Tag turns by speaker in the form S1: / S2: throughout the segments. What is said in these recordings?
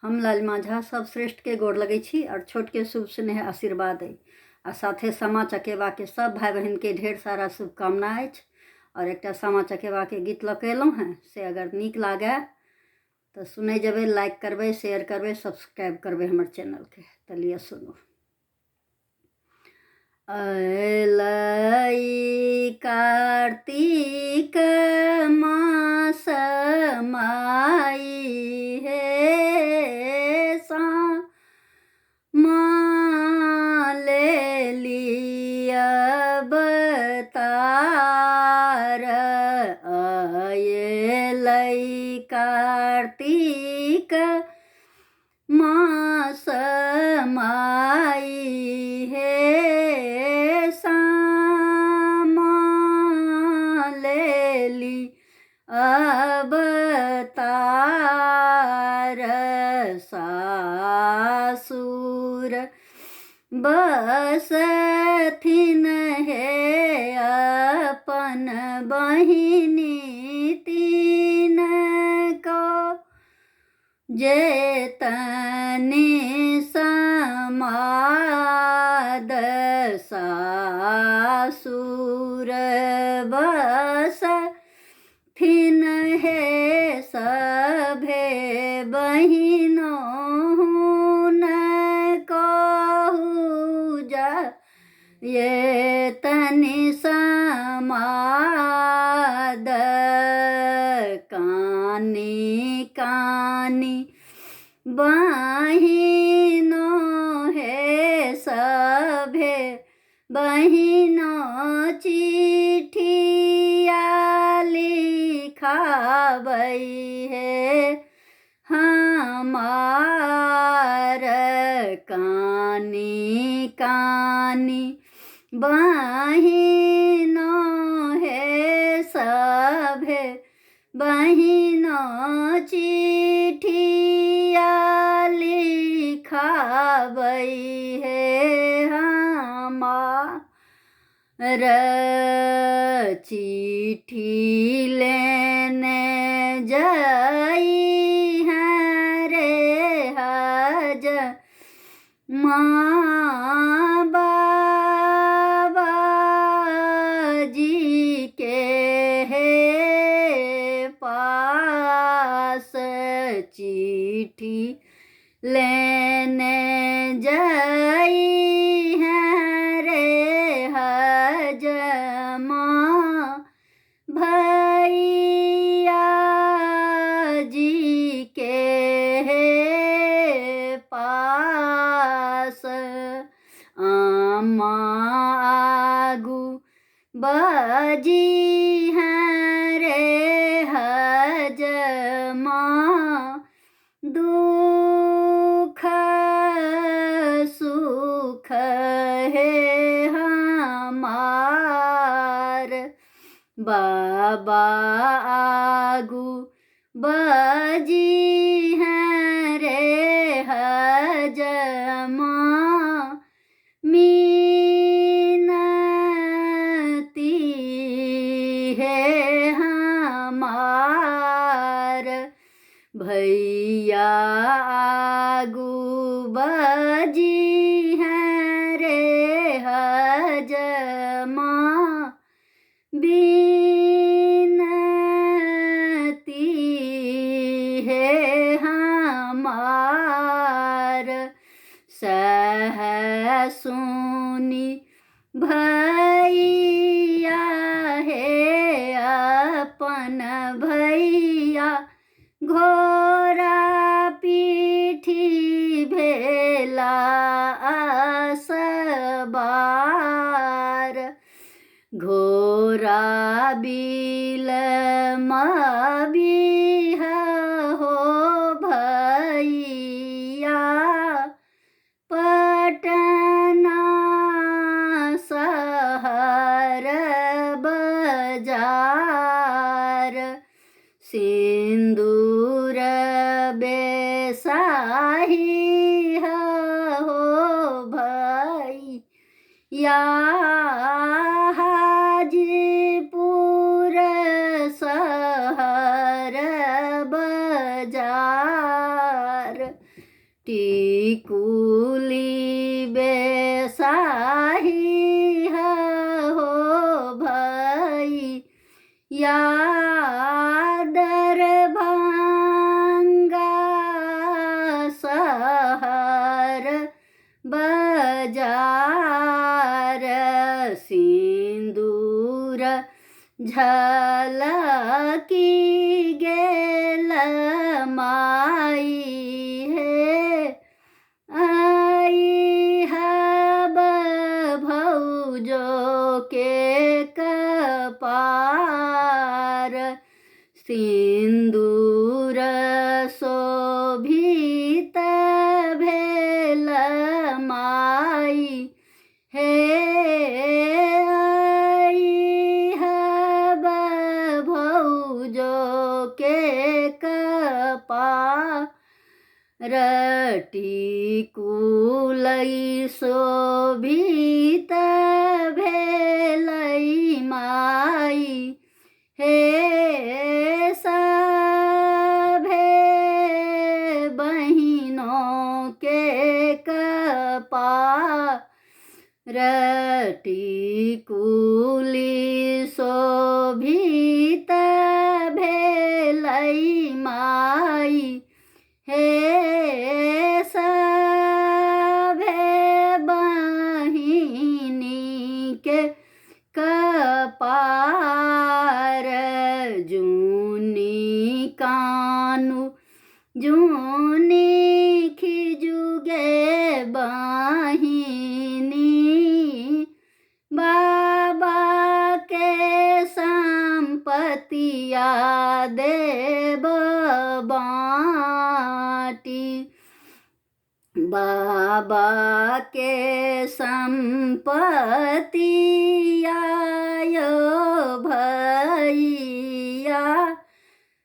S1: हम लालिमा झा सब श्रेष्ठ के गोड़ लगै छी और छोट के शुभ स्नेह आशीर्वाद अइ आ साथे सामा चकेवा के सब भाई बहन के ढेर सारा शुभकामना अछि। और एक सामा चकेवा के गीत लऽ के अयलहुँ हैं से अगर नीक लागे तो सुनै जेबै, लाइक करबै, शेयर करबै, सब्सक्राइब करबै हमर चैनल के। तो लिअ सुनू। अयलै कार्तिक मास माई हे सामा लेली अवतार। अयलै कार्तिक मास माई हे सामा लेली अवतार। सासुर बसथिन हे अपन बहिनी तीन को, जेतने समाद। सासुर बसथिन हे सभे बहिनों कहू जा, ये तनि समाद। कानी कानी बहिनों हे सभे बहिनों चिट्ठिया लिखाबै हे हमार। कानी कानी बहिनों हे सभे बहिनों चिट्ठिया लिखाबै हे हमार। चिट्ठी लेने जाई हैं रे हज माँ बाबाजी के हे पास। चिट्ठी लेने जाई हैं रे हज माँ भैया जी के हे पास। अम्मा आगू बाजी हैं रे हज माँ, दुख सुख हे हमार। बाबा आगू बाजी हैं रे हज माँ, मीनती है हमार। भैया आगू बाजी हैं रे हज माँ, बीनती है हमार। सह सुनी भैया हे अपन भैया, घोड़ा पीठी भेला असबार। घोड़ा बिल मबीह हो भैया, पटना शहर बाजार। सिंदूर बेसाही हो भैया, हाजीपुर शहर बाजार। टिकुली बेसाही हो भाई या दरभंगा शहर बाजार सिंदूर झलकी गेल माई हे आई हब भौजो के कपार सिंदूर शोभित भेल माई हे आई हब भौजो के कपार टिकुलई शोभित भेलै माई हे सभे बहिनों के कपार टिकुली शोभित भेलै माई हे सभे बहिनी के कपार जूनी कानू जूनी खिजुगे बहिनी बाबा के संपतिया देव बाटी बाबा के संपतिया भैया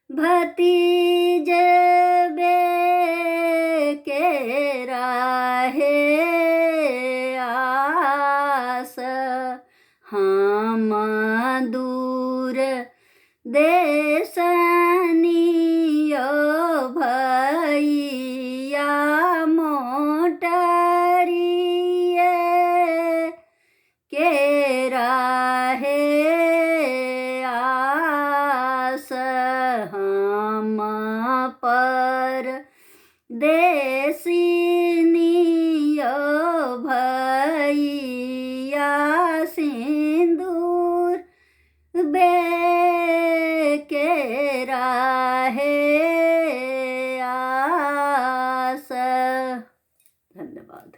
S1: भतीजे बे के राहे आस हम दूर देशनियो भैया मोटरिए के राहे आस हम पर देशिनियो भैया सिंदूर बे के राहे आस। धन्यवाद।